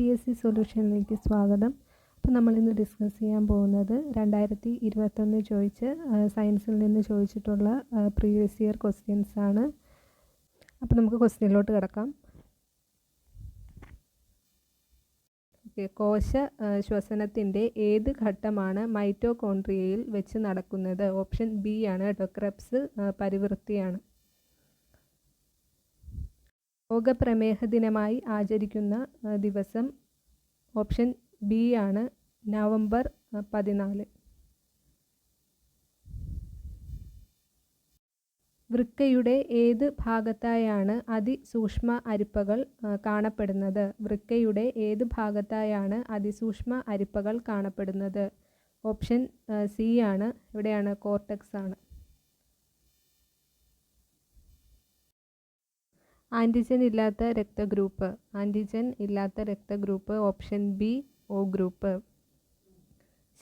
PSC സൊല്യൂഷനിലേക്ക് സ്വാഗതം. അപ്പോൾ നമ്മളിന്ന് ഡിസ്കസ് ചെയ്യാൻ പോകുന്നത് 2021 സയൻസിൽ നിന്ന് ചോദിച്ചിട്ടുള്ള പ്രീവിയസ് ഇയർ ക്വസ്റ്റ്യൻസ് ആണ്. അപ്പോൾ നമുക്ക് ക്വസ്റ്റ്യനിലോട്ട് കിടക്കാം. കോശ ശ്വസനത്തിൻ്റെ ഏത് ഘട്ടമാണ് മൈറ്റോകോൺട്രിയയിൽ വെച്ച് നടക്കുന്നത്? ഓപ്ഷൻ ബി ആണ് കേട്ടോ, ക്രെബ്സ് പരിവൃത്തിയാണ്. ലോകപ്രമേഹ ദിനമായി ആചരിക്കുന്ന ദിവസം ഓപ്ഷൻ ബി ആണ്, നവംബർ 14. വൃക്കയുടെ ഏത് ഭാഗത്തായാണ് അതിസൂക്ഷ്മ അരിപ്പകൾ കാണപ്പെടുന്നത്? വൃക്കയുടെ ഏത് ഭാഗത്തായാണ് അതിസൂക്ഷ്മ അരിപ്പകൾ കാണപ്പെടുന്നത്? ഓപ്ഷൻ സി ആണ്, ഇവിടെയാണ്, കോർട്ടെക്സ് ആണ്. ആൻറ്റിജൻ ഇല്ലാത്ത രക്തഗ്രൂപ്പ്. ആൻറ്റിജൻ ഇല്ലാത്ത രക്തഗ്രൂപ്പ് ഓപ്ഷൻ ബി, ഒ ഗ്രൂപ്പ്.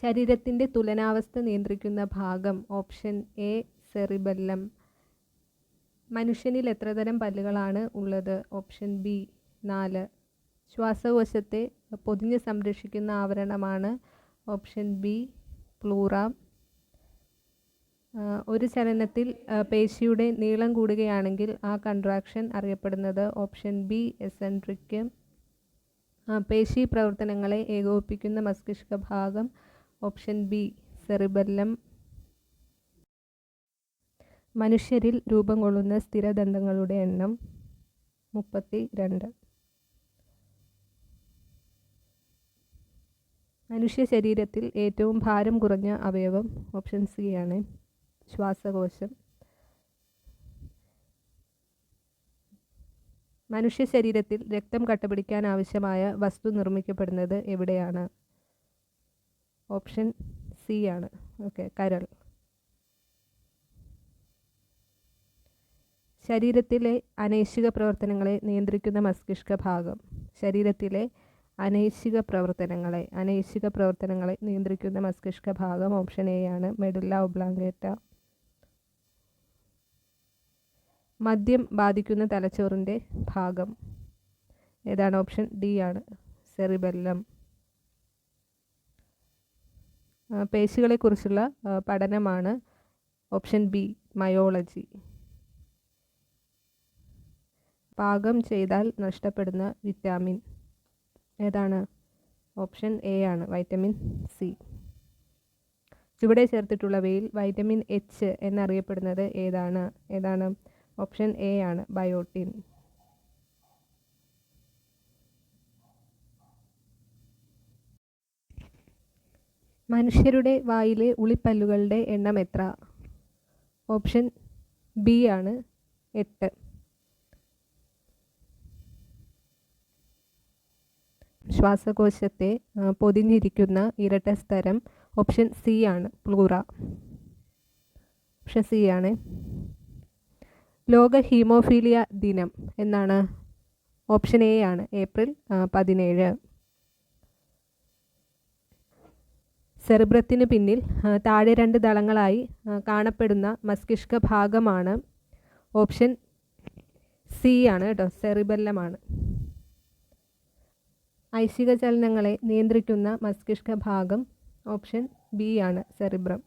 ശരീരത്തിൻ്റെ തുലനാവസ്ഥ നിയന്ത്രിക്കുന്ന ഭാഗം ഓപ്ഷൻ എ, സെറിബെല്ലം. മനുഷ്യനിൽ എത്ര തരം പല്ലുകളാണ് ഉള്ളത്? Option B, 4. ശ്വാസകോശത്തെ പൊതിഞ്ഞ് സംരക്ഷിക്കുന്ന ആവരണമാണ് ഓപ്ഷൻ ബി, പ്ലൂറ. ഒരു ചലനത്തിൽ പേശിയുടെ നീളം കൂടുകയാണെങ്കിൽ ആ കൺട്രാക്ഷൻ അറിയപ്പെടുന്നത് ഓപ്ഷൻ ബി, എസെൻട്രിക്. പേശി പ്രവർത്തനങ്ങളെ ഏകോപിപ്പിക്കുന്ന മസ്തിഷ്ക ഭാഗം ഓപ്ഷൻ ബി, സെറിബെല്ലം. മനുഷ്യരിൽ രൂപം കൊള്ളുന്ന സ്ഥിരദന്തങ്ങളുടെ എണ്ണം 32. മനുഷ്യ ശരീരത്തിൽ ഏറ്റവും ഭാരം കുറഞ്ഞ അവയവം ഓപ്ഷൻ സി ആണ്, ശ്വാസകോശം. മനുഷ്യ ശരീരത്തിൽ രക്തം കട്ടപിടിക്കാൻ ആവശ്യമായ വസ്തു നിർമ്മിക്കപ്പെടുന്നത് എവിടെയാണ്? ഓപ്ഷൻ സി ആണ്, കരൾ. ശരീരത്തിലെ അനൈച്ഛിക പ്രവർത്തനങ്ങളെ നിയന്ത്രിക്കുന്ന മസ്തിഷ്ക ഭാഗം. ശരീരത്തിലെ അനൈച്ഛിക പ്രവർത്തനങ്ങളെ നിയന്ത്രിക്കുന്ന മസ്തിഷ്ക ഭാഗം ഓപ്ഷൻ എ ആണ്, മെഡുല്ല ഒബ്ലോങ്കേറ്റ. മദ്യം ബാധിക്കുന്ന തലച്ചോറിൻ്റെ ഭാഗം ഏതാണ്? ഓപ്ഷൻ ഡി ആണ്, സെറിബെല്ലം. പേശികളെക്കുറിച്ചുള്ള പഠനമാണ് ഓപ്ഷൻ ബി, മയോളജി. പാകം ചെയ്താൽ നഷ്ടപ്പെടുന്ന വിറ്റാമിൻ ഏതാണ്? ഓപ്ഷൻ എ ആണ്, വൈറ്റമിൻ സി. ചുവടെ ചേർത്തിട്ടുള്ളവയിൽ വൈറ്റമിൻ എച്ച് എന്നറിയപ്പെടുന്നത് ഏതാണ്? ഓപ്ഷൻ എ ആണ്, ബയോട്ടിൻ. മനുഷ്യരുടെ വായിലെ ഉളിപ്പല്ലുകളുടെ എണ്ണം എത്ര? ഓപ്ഷൻ ബി ആണ്, 8. ശ്വാസകോശത്തെ പൊതിഞ്ഞിരിക്കുന്ന ഇരട്ട സ്തരം ഓപ്ഷൻ സി ആണ്, പ്ലൂറ. ഓപ്ഷൻ സി ആണ്. ലോക ഹീമോഫീലിയ ദിനം എന്നാണ്? ഓപ്ഷൻ എ ആണ്, ഏപ്രിൽ 17. സെറിബ്രത്തിന് പിന്നിൽ താഴെ 2 ദളങ്ങളായി കാണപ്പെടുന്ന മസ്തിഷ്ക ഭാഗമാണ്? ഓപ്ഷൻ സി ആണ് കേട്ടോ, സെറിബെല്ലമാണ്. ഐച്ഛിക ചലനങ്ങളെ നിയന്ത്രിക്കുന്ന മസ്തിഷ്ക ഭാഗം ഓപ്ഷൻ ബി ആണ്, സെറിബ്രം.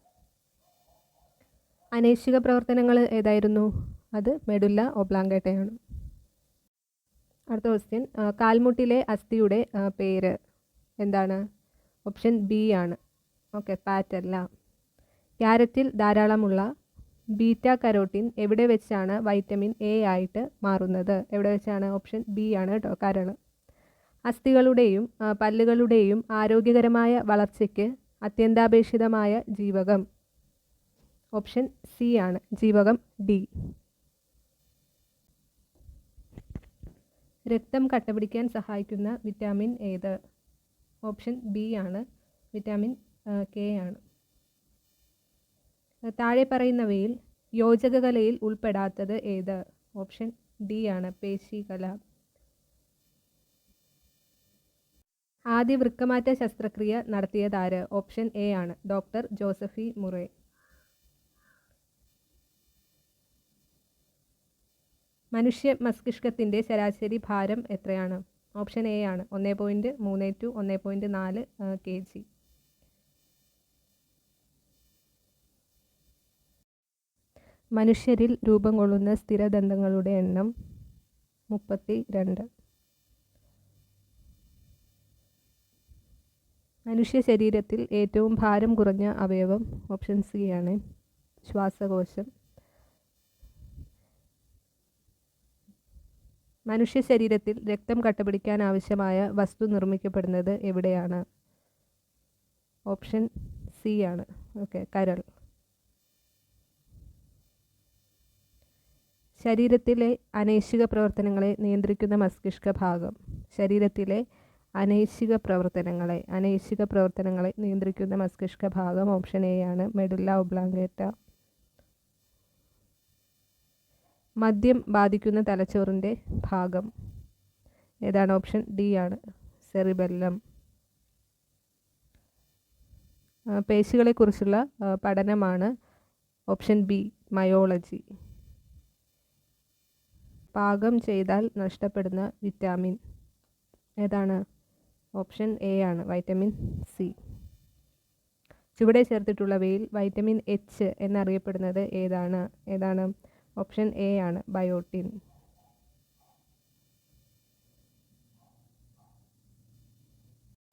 അനൈച്ഛിക പ്രവർത്തനങ്ങൾ ഏതായിരുന്നു? അത് മെഡുല്ല ഒബ്ലോങ്കേറ്റയാണ്. അടുത്ത ക്വസ്റ്റ്യൻ, കാൽമുട്ടിലെ അസ്ഥിയുടെ പേര് എന്താണ്? ഓപ്ഷൻ ബി ആണ്, പാറ്റല്ല. ക്യാരറ്റിൽ ധാരാളമുള്ള ബീറ്റ കരോട്ടിൻ എവിടെ വെച്ചാണ് വൈറ്റമിൻ എ ആയിട്ട് മാറുന്നത്? എവിടെ വെച്ചാണ്? ഓപ്ഷൻ ബി ആണ് കേട്ടോ, കരൾ. അസ്ഥികളുടെയും പല്ലുകളുടെയും ആരോഗ്യകരമായ വളർച്ചയ്ക്ക് അത്യന്താപേക്ഷിതമായ ജീവകം ഓപ്ഷൻ സി ആണ്, ജീവകം ഡി. രക്തം കട്ടപിടിക്കാൻ സഹായിക്കുന്ന വിറ്റാമിൻ ഏത്? ഓപ്ഷൻ ബി ആണ്, വിറ്റാമിൻ കെ ആണ്. താഴെ പറയുന്നവയിൽ യോജകകലയിൽ ഉൾപ്പെടാത്തത് ഏത്? ഓപ്ഷൻ ഡി ആണ്, പേശികല. ആദ്യ വൃക്കമാറ്റ ശസ്ത്രക്രിയ നടത്തിയതാര്? ഓപ്ഷൻ എ ആണ്, ഡോക്ടർ ജോസഫി മുറേ. മനുഷ്യ മസ്തിഷ്കത്തിൻ്റെ ശരാശരി ഭാരം എത്രയാണ്? ഓപ്ഷൻ എ ആണ് 1.3 ടു 1.4 kg. മനുഷ്യരിൽ രൂപം കൊള്ളുന്ന സ്ഥിരദന്തങ്ങളുടെ എണ്ണം 32. മനുഷ്യ ശരീരത്തിൽ ഏറ്റവും ഭാരം കുറഞ്ഞ അവയവം ഓപ്ഷൻ സി ആണ്, ശ്വാസകോശം. മനുഷ്യ ശരീരത്തിൽ രക്തം കട്ടപിടിക്കാൻ ആവശ്യമായ വസ്തു നിർമ്മിക്കപ്പെടുന്നത് എവിടെയാണ്? ഓപ്ഷൻ സി ആണ്, കരൾ. ശരീരത്തിലെ അനൈച്ഛിക പ്രവർത്തനങ്ങളെ നിയന്ത്രിക്കുന്ന മസ്തിഷ്ക ഭാഗം. ശരീരത്തിലെ അനൈച്ഛിക പ്രവർത്തനങ്ങളെ നിയന്ത്രിക്കുന്ന മസ്തിഷ്ക ഭാഗം ഓപ്ഷൻ എ ആണ്, മെഡുല്ല ഒബ്ലോങ്കേറ്റ. മദ്യം ബാധിക്കുന്ന തലച്ചോറിൻ്റെ ഭാഗം ഏതാണ്? ഓപ്ഷൻ ഡി ആണ്, സെറിബെല്ലം. പേശികളെക്കുറിച്ചുള്ള പഠനമാണ് ഓപ്ഷൻ ബി, മയോളജി. പാകം ചെയ്താൽ നഷ്ടപ്പെടുന്ന വിറ്റാമിൻ ഏതാണ്? ഓപ്ഷൻ എ ആണ്, വൈറ്റമിൻ സി. ചുവടെ ചേർത്തിട്ടുള്ളവയിൽ വൈറ്റമിൻ എച്ച് എന്നറിയപ്പെടുന്നത് ഏതാണ്? ഓപ്ഷൻ എ ആണ്, ബയോട്ടിൻ.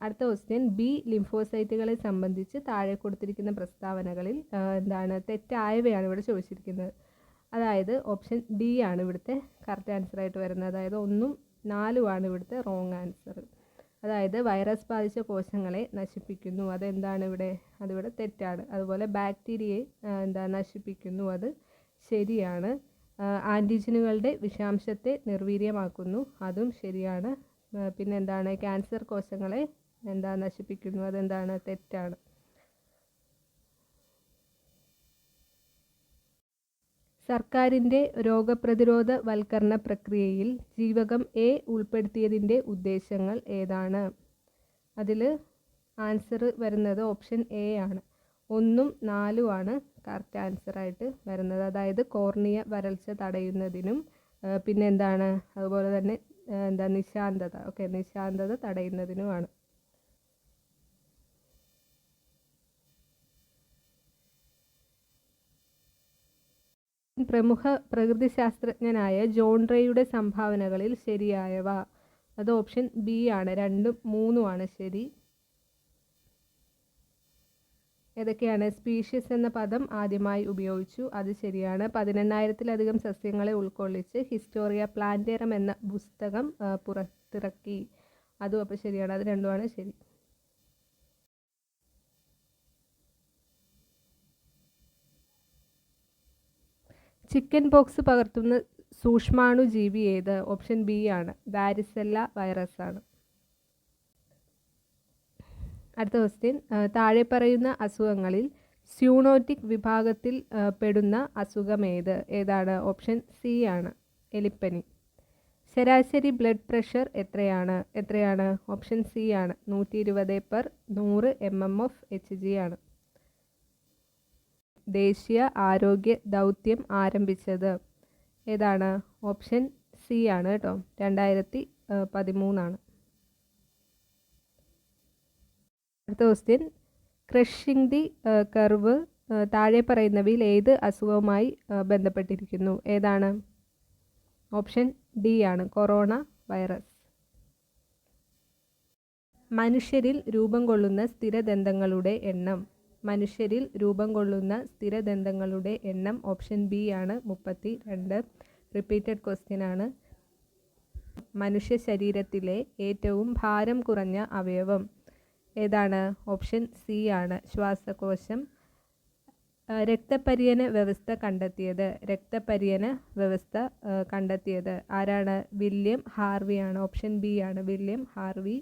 അടുത്ത ക്വസ്റ്റ്യൻ, ബി ലിംഫോസൈറ്റുകളെ സംബന്ധിച്ച് താഴെ കൊടുത്തിരിക്കുന്ന പ്രസ്താവനകളിൽ തെറ്റായവയാണ് ഇവിടെ ചോദിച്ചിരിക്കുന്നത്. അതായത് ഓപ്ഷൻ ഡി ആണ് ഇവിടുത്തെ കറക്റ്റ് ആൻസർ ആയിട്ട് വരുന്നത്. അതായത് 1ഉം 4ഉമാണ് ഇവിടുത്തെ റോങ് ആൻസർ. അതായത് വൈറസ് ബാധിച്ച കോശങ്ങളെ നശിപ്പിക്കുന്നു, അതെന്താണ് ഇവിടെ? അതിവിടെ തെറ്റാണ്. അതുപോലെ ബാക്ടീരിയയെ നശിപ്പിക്കുന്നു, അത് ശരിയാണ്. ആൻറ്റിജനുകളുടെ വിഷാംശത്തെ നിർവീര്യമാക്കുന്നു, അതും ശരിയാണ്. പിന്നെന്താണ്? ക്യാൻസർ കോശങ്ങളെ നശിപ്പിക്കുന്നു, അതെന്താണ്? തെറ്റാണ്. സർക്കാരിൻ്റെ രോഗപ്രതിരോധ വൽക്കരണ പ്രക്രിയയിൽ ജീവകം എ ഉൾപ്പെടുത്തിയതിൻ്റെ ഉദ്ദേശങ്ങൾ ഏതാണ്? അതിൽ ആൻസർ വരുന്നത് ഓപ്ഷൻ എ ആണ്. 1ഉം 4ഉമാണ് കറക്റ്റ് ആൻസറായിട്ട് വരുന്നത്. അതായത് കോർണിയ വരൾച്ച തടയുന്നതിനും അതുപോലെ തന്നെ നിശാന്തത തടയുന്നതിനുമാണ്. പ്രമുഖ പ്രകൃതിശാസ്ത്രജ്ഞനായ ജോൺ റേയുടെ സംഭാവനകളിൽ ശരിയായവ. അത് ഓപ്ഷൻ ബി ആണ്, 2ഉം 3ഉമാണ് ശരി. ഏതൊക്കെയാണ്? സ്പീഷ്യസ് എന്ന പദം ആദ്യമായി ഉപയോഗിച്ചു, അത് ശരിയാണ്. 18,000-ലധികം സസ്യങ്ങളെ ഉൾക്കൊള്ളിച്ച് ഹിസ്റ്റോറിയ പ്ലാന്റേറം എന്ന പുസ്തകം പുറത്തിറക്കി, അതും അപ്പോൾ ശരിയാണ്. അത് രണ്ടുമാണ് ശരി. ചിക്കൻ പോക്സ് പകർത്തുന്ന സൂക്ഷ്മാണു ജീവി ഏത്? ഓപ്ഷൻ ബി ആണ്, വാരിസെല്ല വൈറസ് ആണ്. അടുത്ത ക്വസ്റ്റ്യൻ, താഴെ പറയുന്ന അസുഖങ്ങളിൽ സ്യൂണോറ്റിക് വിഭാഗത്തിൽ പെടുന്ന അസുഖം ഏതാണ്? ഓപ്ഷൻ സി ആണ്, എലിപ്പനി. ശരാശരി ബ്ലഡ് പ്രഷർ എത്രയാണ്? ഓപ്ഷൻ സി ആണ്, 120/100 mmHg ആണ്. ദേശീയ ആരോഗ്യ ദൗത്യം ആരംഭിച്ചത് ഏതാണ്? ഓപ്ഷൻ സി ആണ് 2013 ആണ്. അടുത്ത ക്വസ്റ്റ്യൻ, ക്രഷിംഗ് ദി കർവ് താഴെ പറയുന്നവയിൽ ഏത് അസുഖവുമായി ബന്ധപ്പെട്ടിരിക്കുന്നു? ഏതാണ്? ഓപ്ഷൻ ഡി ആണ്, കൊറോണ വൈറസ്. മനുഷ്യരിൽ രൂപം കൊള്ളുന്ന സ്ഥിരദന്തങ്ങളുടെ എണ്ണം ഓപ്ഷൻ ബി ആണ്, 32. റിപ്പീറ്റഡ് ക്വസ്റ്റ്യൻ ആണ്. മനുഷ്യ ശരീരത്തിലെ ഏറ്റവും ഭാരം കുറഞ്ഞ അവയവം ഏതാണ്? ഓപ്ഷൻ സി ആണ്, ശ്വാസകോശം. രക്തപര്യന വ്യവസ്ഥ കണ്ടെത്തിയത് ആരാണ്? വില്യം ഹാർവി ആണ്. ഓപ്ഷൻ ബി ആണ്, വില്യം ഹാർവി.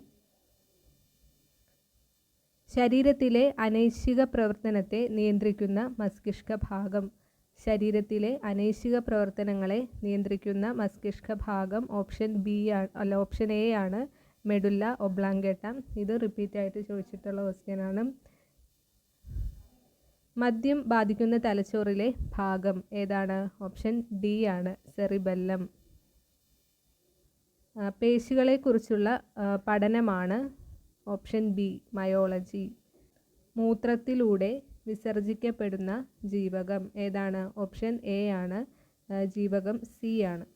ശരീരത്തിലെ അനൈച്ഛിക പ്രവർത്തനത്തെ നിയന്ത്രിക്കുന്ന മസ്തിഷ്ക ഭാഗം. ശരീരത്തിലെ അനൈച്ഛിക പ്രവർത്തനങ്ങളെ നിയന്ത്രിക്കുന്ന മസ്തിഷ്ക ഭാഗം ഓപ്ഷൻ ഓപ്ഷൻ എ ആണ്, മെഡുല്ല ഒബ്ലോങ്കേറ്റ. ഇത് റിപ്പീറ്റ് ആയിട്ട് ചോദിച്ചിട്ടുള്ള ക്വസ്റ്റ്യൻ ആണ്. മദ്യം ബാധിക്കുന്ന തലച്ചോറിലെ ഭാഗം ഏതാണ്? ഓപ്ഷൻ ഡി ആണ്, സെറിബെല്ലം. പേശികളെക്കുറിച്ചുള്ള പഠനമാണ് ഓപ്ഷൻ ബി മയോളജി. മൂത്രത്തിലൂടെ വിസർജിക്കപ്പെടുന്ന ജീവകം ഏതാണ്? ഓപ്ഷൻ എ ആണ്, ജീവകം സി ആണ്.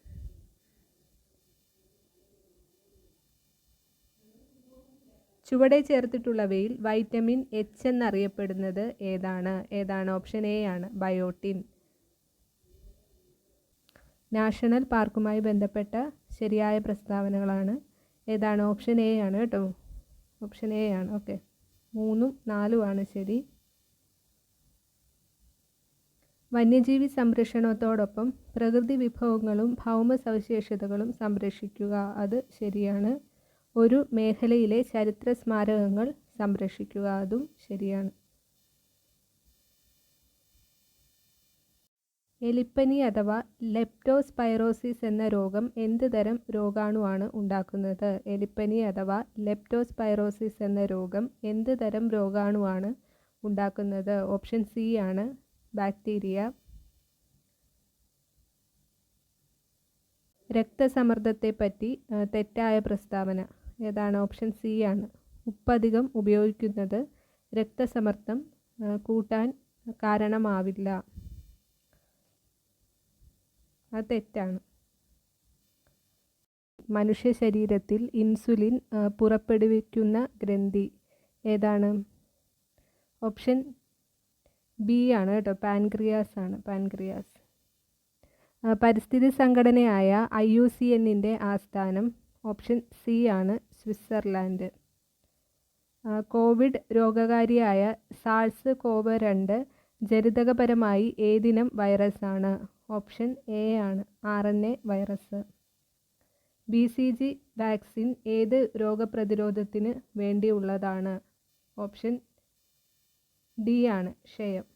ചുവടെ ചേർത്തിട്ടുള്ളവയിൽ വൈറ്റമിൻ എച്ച് എന്നറിയപ്പെടുന്നത് ഏതാണ്? ഓപ്ഷൻ എ ആണ്, ബയോട്ടിൻ. നാഷണൽ പാർക്കുമായി ബന്ധപ്പെട്ട ശരിയായ പ്രസ്താവനകളാണ് ഏതാണ്? ഓപ്ഷൻ എ ആണ് കേട്ടോ, ഓപ്ഷൻ എ ആണ്. ഓക്കെ, 3ഉം 4ഉം ആണ് ശരി. വന്യജീവി സംരക്ഷണത്തോടൊപ്പം പ്രകൃതി വിഭവങ്ങളും ഭൗമ സവിശേഷതകളും സംരക്ഷിക്കുക, അത് ശരിയാണ്. ഒരു മേഖലയിലെ ചരിത്ര സ്മാരകങ്ങൾ സംരക്ഷിക്കുക, അതും ശരിയാണ്. എലിപ്പനി അഥവാ ലെപ്റ്റോസ്പൈറോസിസ് എന്ന രോഗം എന്ത് തരം രോഗാണുവാണ് ഉണ്ടാക്കുന്നത്? എലിപ്പനി അഥവാ ലെപ്റ്റോസ്പൈറോസിസ് എന്ന രോഗം എന്ത് തരം രോഗാണുവാണ് ഉണ്ടാക്കുന്നത്? ഓപ്ഷൻ സി ആണ്, ബാക്ടീരിയ. രക്തസമ്മർദ്ദത്തെപ്പറ്റി തെറ്റായ പ്രസ്താവന ഏതാണ്? ഓപ്ഷൻ സി ആണ്, ഉപ്പധികം ഉപയോഗിക്കുന്നത് രക്തസമ്മർദ്ദം കൂട്ടാൻ കാരണമാവില്ല, അത് തെറ്റാണ്. മനുഷ്യ ശരീരത്തിൽ ഇൻസുലിൻ പുറപ്പെടുവിക്കുന്ന ഗ്രന്ഥി ഏതാണ്? ഓപ്ഷൻ ബി ആണ് കേട്ടോ, പാൻക്രിയാസ് ആണ്, പാൻക്രിയാസ്. പരിസ്ഥിതി സംഘടനയായ IUCNൻ്റെ ആസ്ഥാനം ഓപ്ഷൻ സി ആണ്, സ്വിറ്റ്സർലാൻഡ്. കോവിഡ് രോഗകാരിയായ SARS-CoV-2 ജനിതകപരമായി ഏതിനം വൈറസാണ്? ഓപ്ഷൻ എ ആണ്, RNA വൈറസ്. BCG വാക്സിൻ ഏത് രോഗപ്രതിരോധത്തിന് വേണ്ടിയുള്ളതാണ്? ഓപ്ഷൻ ഡി ആണ്, ക്ഷയം.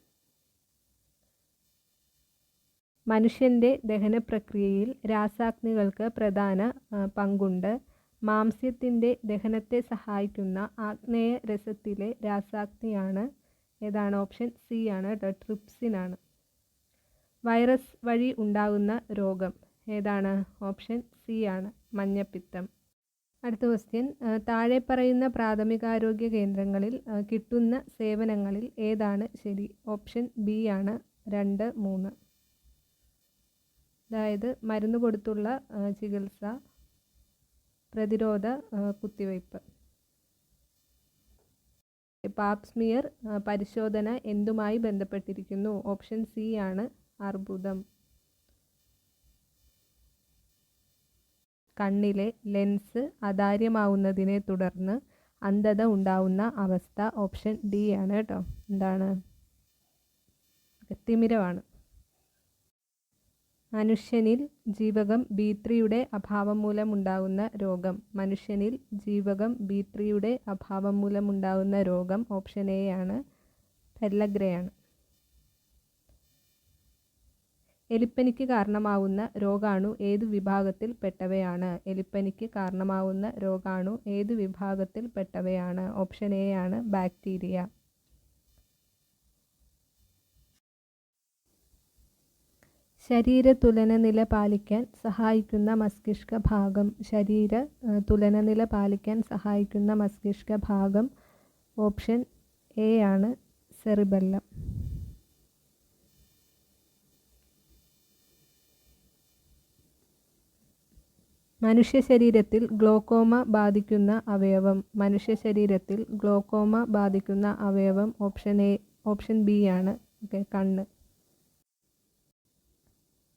മനുഷ്യൻ്റെ ദഹനപ്രക്രിയയിൽ രാസാഗ്നികൾക്ക് പ്രധാന പങ്കുണ്ട്. മാംസ്യത്തിൻ്റെ ദഹനത്തെ സഹായിക്കുന്ന ആഗ്നേയ രസത്തിലെ രാസാഗ്നിയാണ് ഏതാണ്? ഓപ്ഷൻ സി ആണ് കേട്ടോ, ട്രിപ്സിൻ ആണ്. വൈറസ് വഴി ഉണ്ടാകുന്ന രോഗം ഏതാണ്? ഓപ്ഷൻ സി ആണ്, മഞ്ഞപ്പിത്തം. അടുത്ത ക്വസ്റ്റ്യൻ, താഴെ പറയുന്ന പ്രാഥമികാരോഗ്യ കേന്ദ്രങ്ങളിൽ കിട്ടുന്ന സേവനങ്ങളിൽ ഏതാണ് ശരി? ഓപ്ഷൻ ബി ആണ്, 2, 3. അതായത് മരുന്ന് കൊടുത്തുള്ള ചികിത്സ, പ്രതിരോധ കുത്തിവയ്പ്പ്. പാപ്സ്മിയർ പരിശോധന എന്തുമായി ബന്ധപ്പെട്ടിരിക്കുന്നു? ഓപ്ഷൻ സി ആണ്, അർബുദം. കണ്ണിലെ ലെൻസ് അതാര്യമാവുന്നതിനെ തുടർന്ന് അന്ധത ഉണ്ടാവുന്ന അവസ്ഥ ഓപ്ഷൻ ഡി ആണ് കേട്ടോ, എന്താണ്? തിമിരമാണ്. മനുഷ്യനിൽ ജീവകം B3യുടെ അഭാവം മൂലമുണ്ടാകുന്ന രോഗം. മനുഷ്യനിൽ ജീവകം B3യുടെ അഭാവം മൂലമുണ്ടാകുന്ന രോഗം ഓപ്ഷൻ എ ആണ്, പെല്ലഗ്രയാണ്. എലിപ്പനിക്ക് കാരണമാവുന്ന രോഗാണു ഏത് വിഭാഗത്തിൽ പെട്ടവയാണ്? എലിപ്പനിക്ക് കാരണമാവുന്ന രോഗാണു ഏത് വിഭാഗത്തിൽ പെട്ടവയാണ്? ഓപ്ഷൻ എ ആണ്, ബാക്ടീരിയ. ശരീര തുലനനില പാലിക്കാൻ സഹായിക്കുന്ന മസ്തിഷ്ക ഭാഗം. ശരീര തുലനനില പാലിക്കാൻ സഹായിക്കുന്ന മസ്തിഷ്ക ഭാഗം ഓപ്ഷൻ എ ആണ്, സെറിബെല്ലം. മനുഷ്യ ശരീരത്തിൽ ഗ്ലോക്കോമ ബാധിക്കുന്ന അവയവം. മനുഷ്യ ശരീരത്തിൽ ഗ്ലോക്കോമ ബാധിക്കുന്ന അവയവം ഓപ്ഷൻ ബി ആണ്, ഓക്കെ, കണ്ണ്.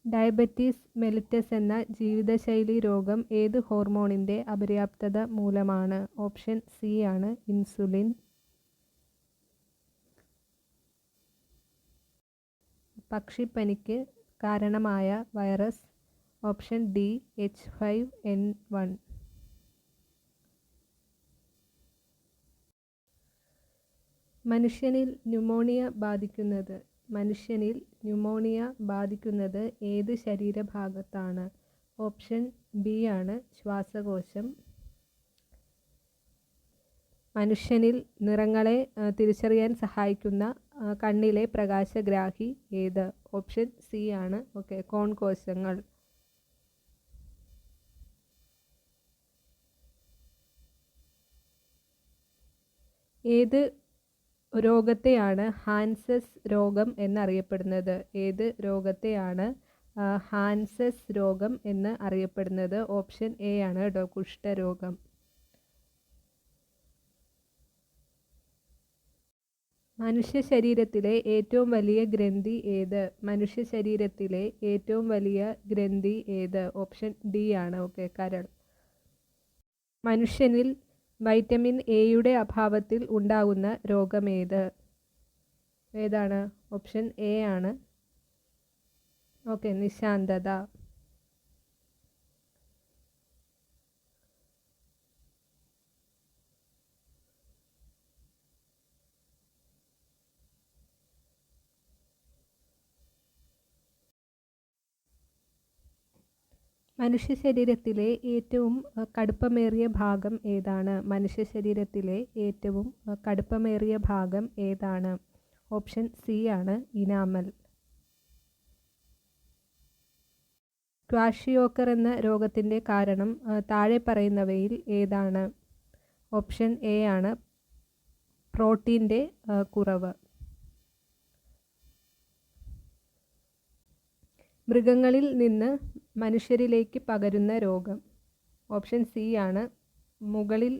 ഡയബറ്റീസ് മെലിറ്റസ് എന്ന ജീവിതശൈലി രോഗം ഏത് ഹോർമോണിൻ്റെ അപര്യാപ്തത മൂലമാണ്? ഓപ്ഷൻ സി ആണ്, ഇൻസുലിൻ. പക്ഷിപ്പനിക്ക് കാരണമായ വൈറസ് ഓപ്ഷൻ ഡി, H5N1. മനുഷ്യനിൽ ന്യൂമോണിയ ബാധിക്കുന്നത് ഏത് ശരീരഭാഗത്താണ്? ഓപ്ഷൻ ബി ആണ്, ശ്വാസകോശം. മനുഷ്യനിൽ നിറങ്ങളെ തിരിച്ചറിയാൻ സഹായിക്കുന്ന കണ്ണിലെ പ്രകാശഗ്രാഹി ഏത്? ഓപ്ഷൻ സി ആണ്, ഓക്കെ, കോൺ കോശങ്ങൾ. ഏത് രോഗത്തെയാണ് ഹാൻസസ് രോഗം എന്നറിയപ്പെടുന്നത്? ഏത് രോഗത്തെയാണ് ഹാൻസസ് രോഗം എന്ന് അറിയപ്പെടുന്നത്? ഓപ്ഷൻ എ ആണ് കേട്ടോ, കുഷ്ഠരോഗം. മനുഷ്യ ശരീരത്തിലെ ഏറ്റവും വലിയ ഗ്രന്ഥി ഏത്? മനുഷ്യ ശരീരത്തിലെ ഏറ്റവും വലിയ ഗ്രന്ഥി ഏത്? ഓപ്ഷൻ ഡി ആണ്, ഓക്കെ, കരൾ. മനുഷ്യനിൽ വൈറ്റമിൻ എയുടെ അഭാവത്തിൽ ഉണ്ടാകുന്ന രോഗമേത്? ഏതാണ്? ഓപ്ഷൻ എ ആണ്, ഓക്കെ, നിശാന്തത. മനുഷ്യ ശരീരത്തിലെ ഏറ്റവും കടുപ്പമേറിയ ഭാഗം ഏതാണ്? മനുഷ്യ ശരീരത്തിലെ ഏറ്റവും കടുപ്പമേറിയ ഭാഗം ഏതാണ്? ഓപ്ഷൻ സി ആണ്, ഇനാമൽ. ക്വാഷിയോക്കർ എന്ന രോഗത്തിൻ്റെ കാരണം താഴെ പറയുന്നവയിൽ ഏതാണ്? ഓപ്ഷൻ എ ആണ്, പ്രോട്ടീൻ്റെ കുറവ്. മൃഗങ്ങളിൽ നിന്ന് മനുഷ്യരിലേക്ക് പകരുന്ന രോഗം? ഓപ്ഷൻ സി ആണ്, മുകളിൽ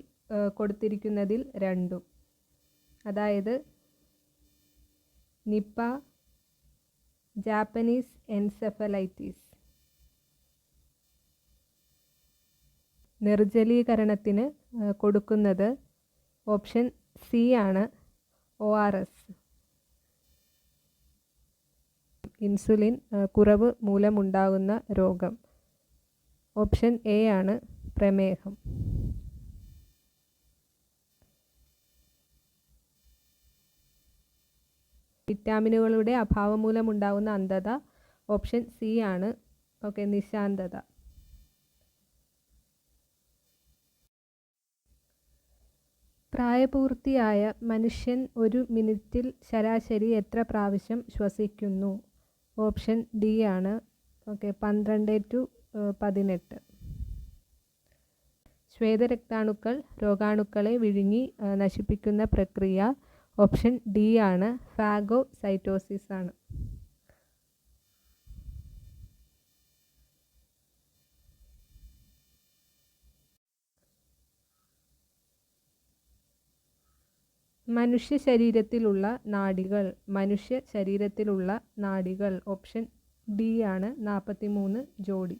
കൊടുത്തിരിക്കുന്നതിൽ രണ്ടും. അതായത് നിപ്പ, ജാപ്പനീസ് എൻസെഫലൈറ്റിസ്. നിർജ്ജലീകരണത്തിന് കൊടുക്കുന്നത്? ഓപ്ഷൻ സി ആണ്, ORS. ഇൻസുലിൻ കുറവ് മൂലമുണ്ടാകുന്ന രോഗം? ഓപ്ഷൻ എ ആണ്, പ്രമേഹം. വിറ്റാമിനുകളുടെ അഭാവം മൂലമുണ്ടാകുന്ന അന്ധത? ഓപ്ഷൻ സി ആണ്, ഓക്കെ, നിശാന്തത. പ്രായപൂർത്തിയായ മനുഷ്യൻ ഒരു മിനിറ്റിൽ ശരാശരി എത്ര പ്രാവശ്യം ശ്വസിക്കുന്നു? ഓപ്ഷൻ ഡി ആണ്, ഓക്കെ, 12 to 18. ശ്വേതരക്താണുക്കൾ രോഗാണുക്കളെ വിഴുങ്ങി നശിപ്പിക്കുന്ന പ്രക്രിയ? ഓപ്ഷൻ ഡി ആണ്, ഫാഗോസൈറ്റോസിസ് ആണ്. മനുഷ്യ ശരീരത്തിലുള്ള നാഡികൾ? മനുഷ്യ ശരീരത്തിലുള്ള നാഡികൾ? ഓപ്ഷൻ ഡി ആണ്, 43 ജോഡി.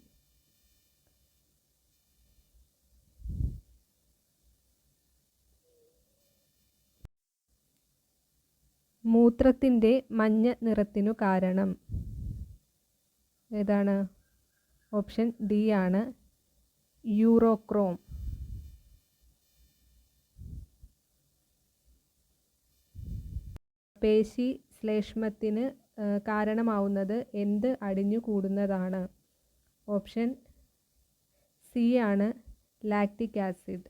മൂത്രത്തിൻ്റെ മഞ്ഞ നിറത്തിനു കാരണം? ഏതാണ്? ഓപ്ഷൻ ഡി ആണ്, യൂറോക്രോം. പേശി ശ്ലേഷ്മത്തിന് കാരണമാവുന്നത് എന്ത് അടിഞ്ഞു കൂടുന്നതാണ്? ഓപ്ഷൻ സി ആണ്, ലാക്റ്റിക് ആസിഡ്.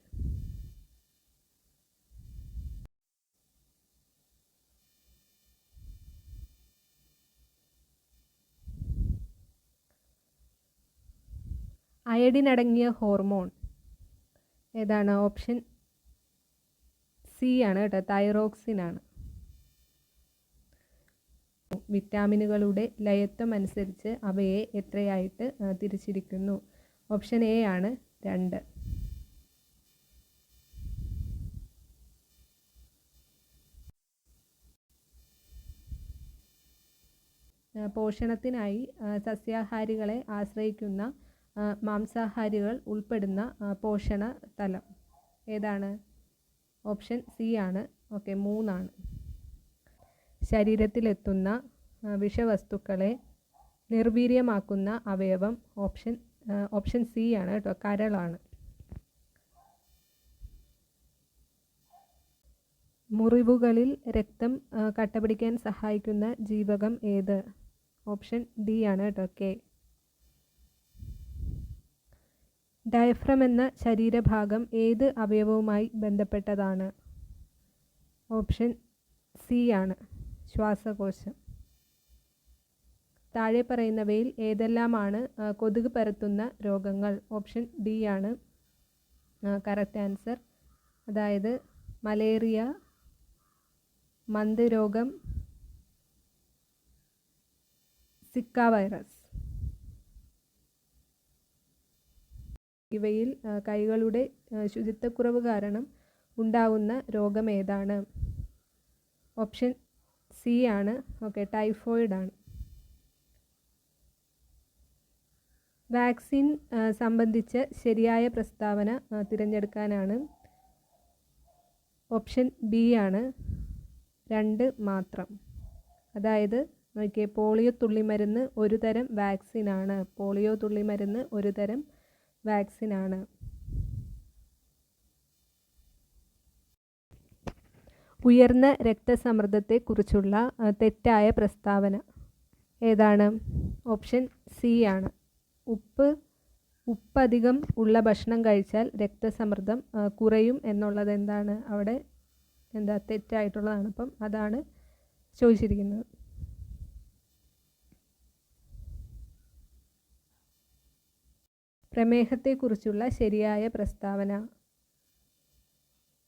അയഡിൻ അടങ്ങിയ ഹോർമോൺ ഏതാണ്? ഓപ്ഷൻ സി ആണ് കേട്ടോ, തൈറോക്സിൻ ആണ്. വിറ്റാമിനുകളുടെ ലയത്വം അനുസരിച്ച് അവയെ എത്രയായിട്ട് തിരിച്ചിരിക്കുന്നു? ഓപ്ഷൻ എ ആണ്, 2. പോഷണത്തിനായി സസ്യാഹാരികളെ ആശ്രയിക്കുന്ന മാംസാഹാരികൾ ഉൾപ്പെടുന്ന പോഷണ തലം ഏതാണ്? ഓപ്ഷൻ സി ആണ്, ഓക്കെ, 3 ആണ്. ശരീരത്തിലെത്തുന്ന വിഷവസ്തുക്കളെ നിർവീര്യമാക്കുന്ന അവയവം? ഓപ്ഷൻ സി ആണ് കേട്ടോ, കരളാണ്. മുറിവുകളിൽ രക്തം കട്ടപിടിക്കാൻ സഹായിക്കുന്ന ജീവകം ഏത്? ഓപ്ഷൻ ഡി ആണ് കേട്ടോ, കെ. ഡയഫ്രം എന്ന ശരീരഭാഗം ഏത് അവയവവുമായി ബന്ധപ്പെട്ടതാണ്? ഓപ്ഷൻ സി ആണ്, ശ്വാസകോശം. താഴെ പറയുന്നവയിൽ ഏതെല്ലാമാണ് കൊതുക് പരത്തുന്ന രോഗങ്ങൾ? ഓപ്ഷൻ ഡി ആണ് കറക്റ്റ് ആൻസർ. അതായത് മലേറിയ, മന്ത് രോഗം, സിക്ക വൈറസ്. ഇവയിൽ കൈകളുടെ ശുചിത്വക്കുറവ് കാരണം ഉണ്ടാവുന്ന രോഗം ഏതാണ്? ഓപ്ഷൻ സി ആണ്. ഓക്കെ, ടൈഫോയിഡ് ആണ്. വാക്സിൻ സംബന്ധിച്ച ശരിയായ പ്രസ്താവന തിരഞ്ഞെടുക്കാനാണ്. ഓപ്ഷൻ ബി ആണ്, 2 മാത്രം. അതായത് നോക്കിയേ, പോളിയോ തുള്ളിമരുന്ന് ഒരു തരം വാക്സിനാണ്. പോളിയോ തുള്ളിമരുന്ന് ഒരു തരം വാക്സിനാണ്. ഉയർന്ന രക്തസമ്മർദ്ദത്തെക്കുറിച്ചുള്ള തെറ്റായ പ്രസ്താവന ഏതാണ്? ഓപ്ഷൻ സി ആണ്. ഉപ്പധികം ഉള്ള ഭക്ഷണം കഴിച്ചാൽ രക്തസമ്മർദ്ദം കുറയും എന്നുള്ളത് എന്താണ്? അവിടെ തെറ്റായിട്ടുള്ളതാണ്. അപ്പം അതാണ് ചോദിച്ചിരിക്കുന്നത്. പ്രമേഹത്തെക്കുറിച്ചുള്ള ശരിയായ പ്രസ്താവന.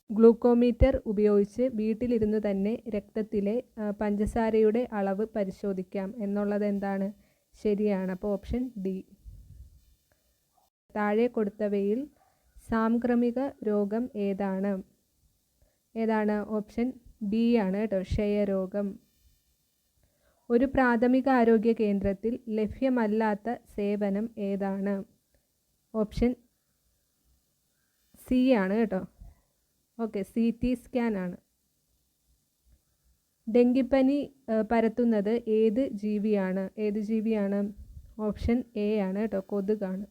ഗ്ലൂക്കോമീറ്റർ ഉപയോഗിച്ച് വീട്ടിലിരുന്ന് തന്നെ രക്തത്തിലെ പഞ്ചസാരയുടെ അളവ് പരിശോധിക്കാം എന്നുള്ളത് എന്താണ്? ശരിയാണ്. അപ്പോൾ ഓപ്ഷൻ ഡി. താഴെ കൊടുത്തവയിൽ സാംക്രമിക രോഗം ഏതാണ്? ഓപ്ഷൻ ബി ആണ് കേട്ടോ, ക്ഷയരോഗം. ഒരു പ്രാഥമിക ആരോഗ്യ കേന്ദ്രത്തിൽ ലഭ്യമല്ലാത്ത സേവനം ഏതാണ്? ഓപ്ഷൻ സി ആണ് കേട്ടോ. ഓക്കെ, CT സ്കാൻ ആണ്. ഡെങ്കിപ്പനി പരത്തുന്നത് ഏത് ജീവിയാണ്? ഓപ്ഷൻ എ ആണ് കേട്ടോ, കൊതുകാണ്.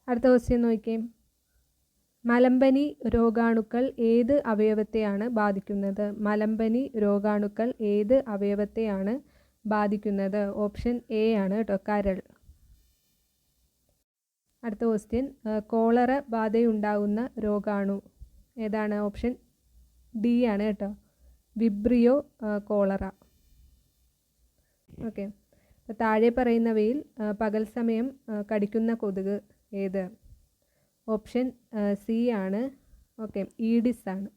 അടുത്ത ക്വസ്റ്റ്യൻ നോക്കിയേ. മലമ്പനി രോഗാണുക്കൾ ഏത് അവയവത്തെയാണ് ബാധിക്കുന്നത്? മലമ്പനി രോഗാണുക്കൾ ഏത് അവയവത്തെയാണ് ബാധിക്കുന്നത്? ഓപ്ഷൻ എ ആണ് കേട്ടോ, കരൾ. അടുത്ത ക്വസ്റ്റ്യൻ. കോളറ ബാധയുണ്ടാകുന്ന രോഗാണു ഏതാണ്? ഓപ്ഷൻ ഡി ആണ് കേട്ടോ, വിബ്രിയോ കോളറ. ഓക്കെ, അപ്പോൾ താഴെ പറയുന്നവയിൽ പകൽ സമയം കടിക്കുന്ന കൊതുക് ഏത്? ഓപ്ഷൻ സി ആണ്. ഓക്കെ, ഈഡിസ് ആണ്.